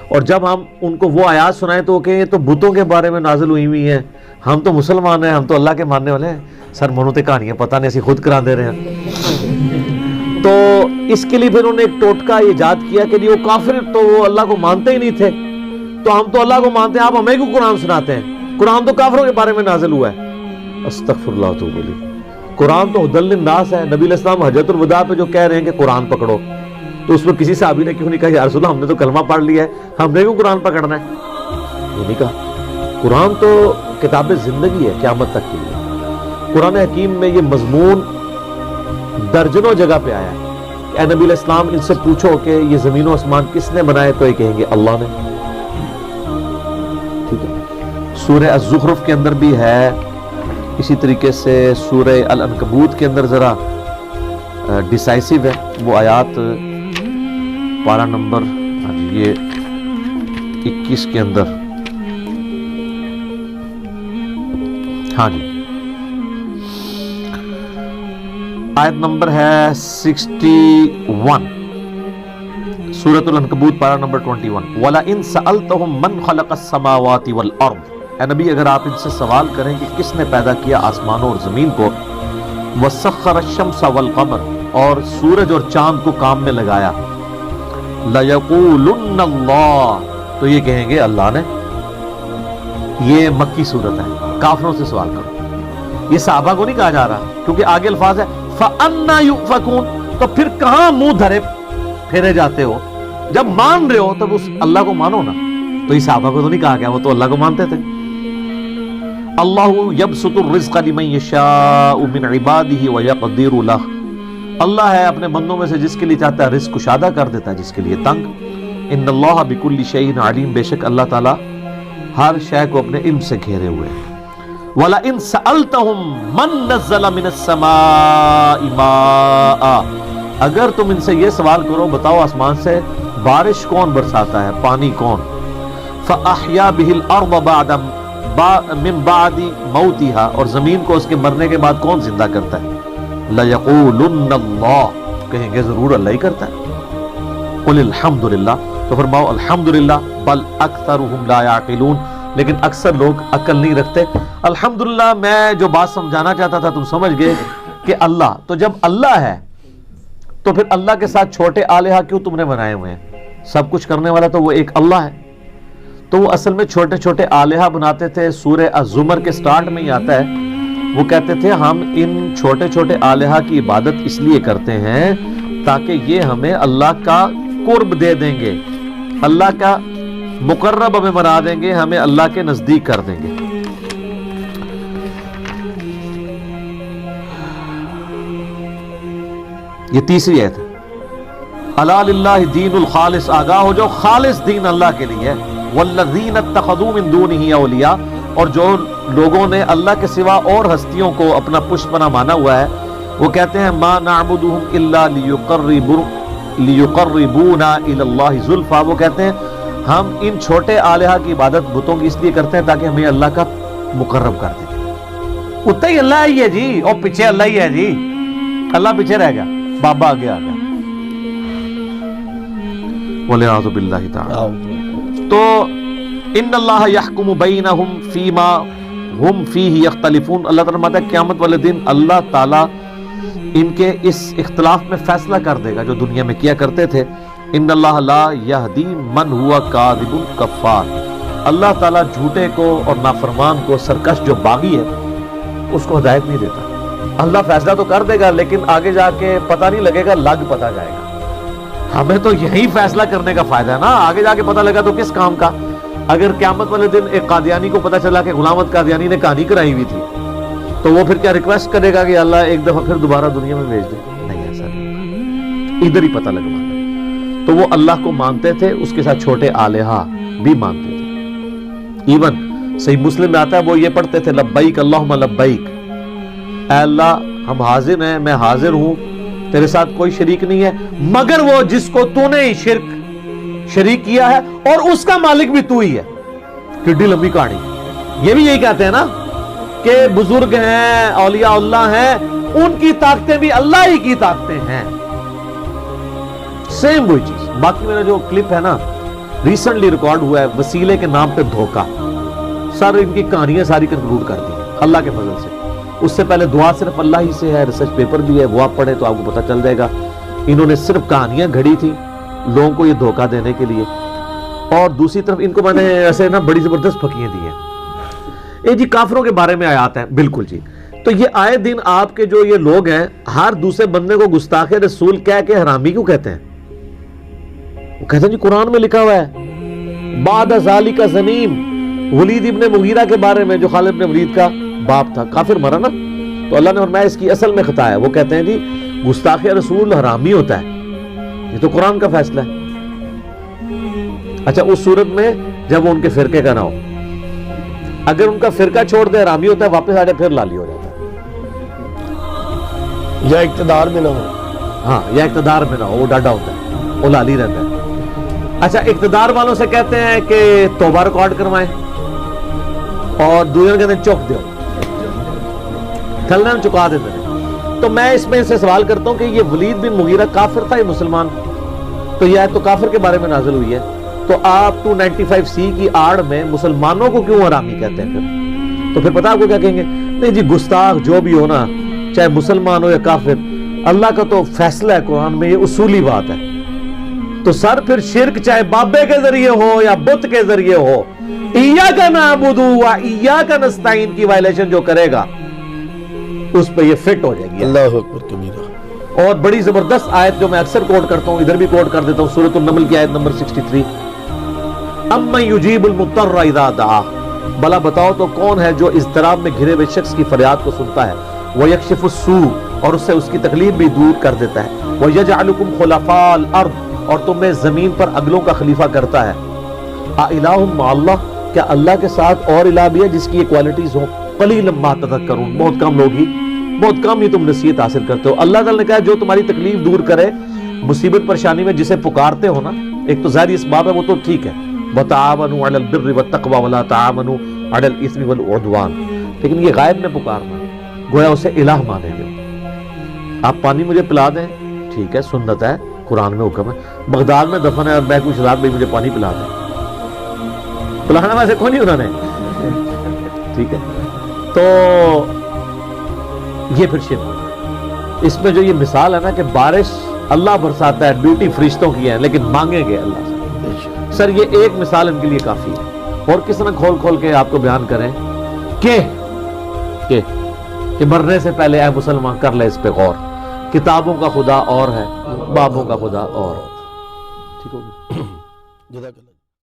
اور جب ہم ان کو وہ آیات سنائیں تو وہ کہیں یہ تو بتوں کے بارے میں نازل ہوئی ہیں، ہم تو مسلمان ہیں، ہم تو اللہ کے ماننے والے ہیں، سر منوں تے کہانیاں پتہ نہیں اسی خود کرا دے رہے ہیں۔ تو اس کے لیے پھر انہوں نے ایک ٹوٹکا ایجاد کیا کہ وہ کافر تو وہ اللہ کو مانتے ہی نہیں تھے، تو ہم تو اللہ کو مانتے ہیں، آپ ہمیں کیوں قرآن سناتے ہیں؟ قرآن تو کافروں کے بارے میں نازل ہوا ہے۔ استغفر اللہ تو بولی، قرآن تو ہدی للناس ہے۔ نبی علیہ السلام حجۃ الوداع پہ جو کہہ رہے ہیں کہ قرآن پکڑو، تو اس میں کسی صحابی نے کیوں نہیں کہا یا رسول اللہ ہم نے تو کلمہ پڑھ لیا ہے، ہم نے کیوں قرآن پکڑنا ہے؟ یہ نہیں کہا۔ قرآن تو کتاب زندگی ہے قیامت تک کے لیے۔ قرآن حکیم میں یہ مضمون درجنوں جگہ پہ آیا ہے کہ اے نبی علیہ السلام ان سے پوچھو کہ یہ زمین و آسمان کس نے بنائے، تو یہ کہیں گے اللہ نے۔ ٹھیک ہے، سورہ الزخرف کے اندر بھی ہے، اسی طریقے سے سورہ العنکبوت کے اندر ذرا ڈیسائسو ہے وہ آیات، پارہ نمبر یہ 21 کے اندر، ہاں جی آیت نمبر ہے 61، سورۃ العنکبوت پارہ نمبر 21۔ وَلَئِن سَأَلْتَهُم مَّنْ خَلَقَ السَّمَاوَاتِ وَالْأَرْضِ، اے نبی اگر آپ ان سے سوال کریں کہ کس نے پیدا کیا آسمانوں اور زمین کو، وَسَخَّرَ الشَّمْسَ وَالْقَمَرَ، اور سورج اور چاند کو کام میں لگایا، لَيَقُولُنَّ اللَّهُ، تو یہ کہیں گے اللہ نے۔ یہ مکی صورت ہے، کافروں سے سوال کرو، یہ صحابہ کو نہیں کہا جا رہا، کیونکہ آگے الفاظ ہے فَأَنَّا يُؤْفَكُونَ، تو پھر کہاں منہ دھرے پھیرے جاتے ہو؟ جب مان رہے ہو تب اس اللہ کو مانو نا۔ تو یہ صحابہ کو تو نہیں کہا گیا، وہ تو اللہ کو مانتے تھے۔ اللہ یبسط الرزق لمن یشاء من عباده ویقدر له، اللہ ہے اپنے بندوں میں سے جس کے لیے چاہتا ہے رزق کشادہ کر دیتا ہے، جس کے لیے تنگ۔ ان اللہ بکل شیء علیم، بے شک اللہ تعالی ہر شے کو اپنے علم سے گھیرے ہوئے ہیں۔ وَلَئِن سَأَلْتَهُم مَّن نَّزَّلَ مِنَ السَّمَاءِ مَاءً، اگر تم ان سے یہ سوال کرو بتاؤ آسمان سے بارش کون برساتا ہے، پانی کون؟ فَأَحْيَا بِهِ الْأَرْضَ بَعْدَ من بعد موتها، اور زمین کو اس کے مرنے کے بعد کون زندہ کرتا ہے؟ لَيَقُولُنَّ اللَّهُ، کہیں گے ضرور اللہ ہی کرتا ہے۔ قُلِ الْحَمْدُ لِلَّهِ، تو فرماؤ الحمدللہ، بل اکثرهم لا يعقلون، لیکن اکثر لوگ عقل نہیں رکھتے۔ الحمدللہ میں جو بات سمجھانا چاہتا تھا تم سمجھ گئے کہ اللہ، تو جب اللہ ہے تو پھر اللہ کے ساتھ چھوٹے آلہہ کیوں تم نے بنائے ہوئے ہیں؟ سب کچھ کرنے والا تو وہ ایک اللہ ہے۔ تو وہ اصل میں چھوٹے چھوٹے آلہہ بناتے تھے۔ سورہ الزمر کے سٹارٹ میں ہی آتا ہے، وہ کہتے تھے ہم ان چھوٹے چھوٹے آلہہ کی عبادت اس لیے کرتے ہیں تاکہ یہ ہمیں اللہ کا قرب دے دیں گے، اللہ کا مقرب ہمیں بنا دیں گے، ہمیں اللہ کے نزدیک کر دیں گے۔ یہ تیسری آیت ہے، الا للہ دین الخالص، آگاہ ہو جو خالص دین اللہ کے لیے ہے۔ والذین اتخذوا من دونہ اولیاء، اور جو لوگوں نے اللہ کے سوا اور ہستیوں کو اپنا پشت پناہ مانا ہوا ہے، وہ کہتے ہیں ما نعبدهم الا لیقربونا الی اللہ زلفی، وہ کہتے ہیں ہم ان چھوٹے آلہہ کی عبادت بتوں کی اس لیے کرتے ہیں تاکہ ہمیں اللہ کا مقرب کر دیں۔ اتنا ہی اللہ ہی ہے جی، اور پیچھے اللہ ہی ہے جی، اللہ پیچھے رہ گیا، بابا آگے آ گیا۔ والعیاذ باللہ تعالی۔ تو ان اللہ یحکم بینہم فیما ہم فیہ یختلفون، اللہ تعالیٰ فرماتا ہے قیامت والے دن اللہ تعالیٰ ان کے اس اختلاف میں فیصلہ کر دے گا جو دنیا میں کیا کرتے تھے۔ ان اللہ لا یہدی من ہوا کاذب کفار، اللہ تعالیٰ جھوٹے کو اور نافرمان کو، سرکش جو باغی ہے، اس کو ہدایت نہیں دیتا۔ اللہ فیصلہ تو کر دے گا لیکن آگے جا کے پتہ نہیں لگے گا، لگ پتہ جائے گا۔ ہمیں تو یہی فیصلہ کرنے کا فائدہ ہے نا، آگے جا کے پتہ لگا تو کس کام کا؟ اگر قیامت والے دن ایک قادیانی کو پتہ چلا کہ غلام احمد قادیانی نے کہانی کرائی ہوئی تھی، تو وہ پھر کیا ریکویسٹ کرے گا کہ اللہ ایک دفعہ پھر دوبارہ دنیا میں بھیج دے؟ نہیں، ایسا نہیں، ادھر ہی پتہ لگوانا۔ تو وہ اللہ کو مانتے تھے، اس کے ساتھ چھوٹے آلہہ بھی مانتے تھے۔ ایون صحیح مسلم میں آتا ہے وہ یہ پڑھتے تھے لبیک اللہم لبیک، اے اللہ ہم حاضر ہیں، میں حاضر ہوں، تیرے ساتھ کوئی شریک نہیں ہے مگر وہ جس کو تو نے شریک کیا ہے، اور اس کا مالک بھی تو ہی ہے۔ کتنی لمبی کہانی۔ یہ بھی یہی کہتے ہیں نا کہ بزرگ ہیں، اولیاء اللہ ہیں، ان کی طاقتیں بھی اللہ ہی کی طاقتیں ہیں، سیم وہی چیز۔ باقی میرا جو کلپ ہے نا ریسنٹلی ریکارڈ ہوا ہے وسیلے کے نام پہ دھوکہ. سر ان کی کہانیاں ساری کنکلوڈ کر دی اللہ کے فضل سے. اس سے پہلے دعا صرف اللہ ہی سے ہے, ریسرچ پیپر بھی ہے, وہ آپ پڑھیں تو آپ کو پتہ چل جائے گا. انہوں نے صرف کہانیاں گھڑی تھی لوگوں کو یہ دھوکہ دینے کے لیے, اور دوسری طرف ان کو میں نے ایسے نا بڑی زبردست پھکیاں دی ہیں. جی کافروں کے بارے میں آیات ہیں, بالکل جی. تو یہ آئے دن آپ کے جو یہ لوگ ہیں ہر دوسرے بندے کو گستاخ رسول کہہ کے حرامی کیوں کہتے ہیں؟ وہ کہتے ہیں جی قرآن میں لکھا ہوا ہے بعد ذالک زنیم. ولید ابن مغیرہ کے بارے میں جو خالد ابن ولید کا باپ تھا, کافر مرا نا, تو اللہ نے فرمایا اس کی اصل میں خطا ہے. وہ کہتے ہیں جی گستاخ رسول حرامی ہوتا ہے, یہ تو قرآن کا فیصلہ ہے. اچھا اس صورت میں جب وہ ان کے فرقے کا نہ ہو, اگر ان کا فرقہ چھوڑ دے حرامی ہوتا ہے, واپس آ جائے پھر لالی ہو جاتا ہے, یا اقتدار میں نہ ہو. ہاں یا اقتدار میں نہ ہو, وہ ڈاڈا ہوتا ہے, وہ لالی رہتا ہے. اچھا اقتدار والوں سے کہتے ہیں کہ توبہ ریکارڈ کروائیں, اور دوسرے کہتے ہیں چوک دو, تھلنے میں چکا دیتے ہیں. تو میں اس میں سے سوال کرتا ہوں کہ یہ ولید بن مغیرہ کافر تھا یا مسلمان؟ تو یہ آیت تو کافر کے بارے میں نازل ہوئی ہے, تو آپ 295C کی آڑ میں مسلمانوں کو کیوں حرامی کہتے ہیں پھر؟ تو پھر پتہ آپ کو کیا کہیں گے؟ نہیں جی گستاخ جو بھی ہو نا, چاہے مسلمان ہو یا کافر, اللہ کا تو فیصلہ ہے قرآن میں, یہ اصولی بات ہے. تو سر پھر شرک چاہے بابے کے ذریعے ہو یا بت کے ذریعے ہو, ایاک نعبد و ایاک نستعین کی وائلیشن جو کرے گا اس پہ یہ فٹ ہو جائے گی. اللہ اکبر کبیرہ. اور بڑی زبردست آیت جو میں اکثر کوٹ کرتا ہوں, ادھر بھی کوٹ کر دیتا ہوں, سورۃ النمل کی آیت نمبر 63, امن یجیب المضطر اذا دعا. بھلا بتاؤ تو کون ہے جو اضطراب میں گھرے ہوئے شخص کی فریاد کو سنتا ہے, ویکشف السوء, اور اس سے اس کی تکلیف بھی دور کر دیتا ہے, ویجعلکم خلفاء الارض, اور تمہیں زمین پر اگلوں کا خلیفہ کرتا ہے. الہ مع اللہ, کیا اللہ کے ساتھ اور الہ بھی ہے جس کی یہ کوالٹیز ہوں؟ قلیلا ما تذکرون, بہت کم لوگ ہی, بہت کم ہی تم نصیحت حاصل کرتے ہو. اللہ تعالی نے کہا جو تمہاری تکلیف دور کرے, مصیبت پریشانی میں جسے پکارتے ہو نا, ایک تو ظاہری اسباب ہے وہ تو ٹھیک ہے, وتعاونوا علی البر والتقوی ولا تعاونوا علی الاثم والعدوان, لیکن یہ غائب میں پکارنا گویا اسے الہ مانے گے. آپ پانی مجھے پلا دیں, ٹھیک ہے, سنت ہے, قرآن میں حکم ہے. بغداد میں دفن ہے اور میں کچھ رات بھائی مجھے پانی پلا دیں, پلانا ویسے کون نہیں انہوں نے, ٹھیک ہے. تو یہ پھر شرک. اس میں جو یہ مثال ہے نا کہ بارش اللہ برساتا ہے, ڈیوٹی فرشتوں کی ہے, لیکن مانگیں گے اللہ سے. سر یہ ایک مثال ان کے لیے کافی ہے, اور کس طرح کھول کھول کے آپ کو بیان کریں کہ مرنے سے پہلے اے مسلمان کر لے اس پہ غور, کتابوں کا خدا اور ہے, بابوں کا خدا اور. ٹھیک ہوگی.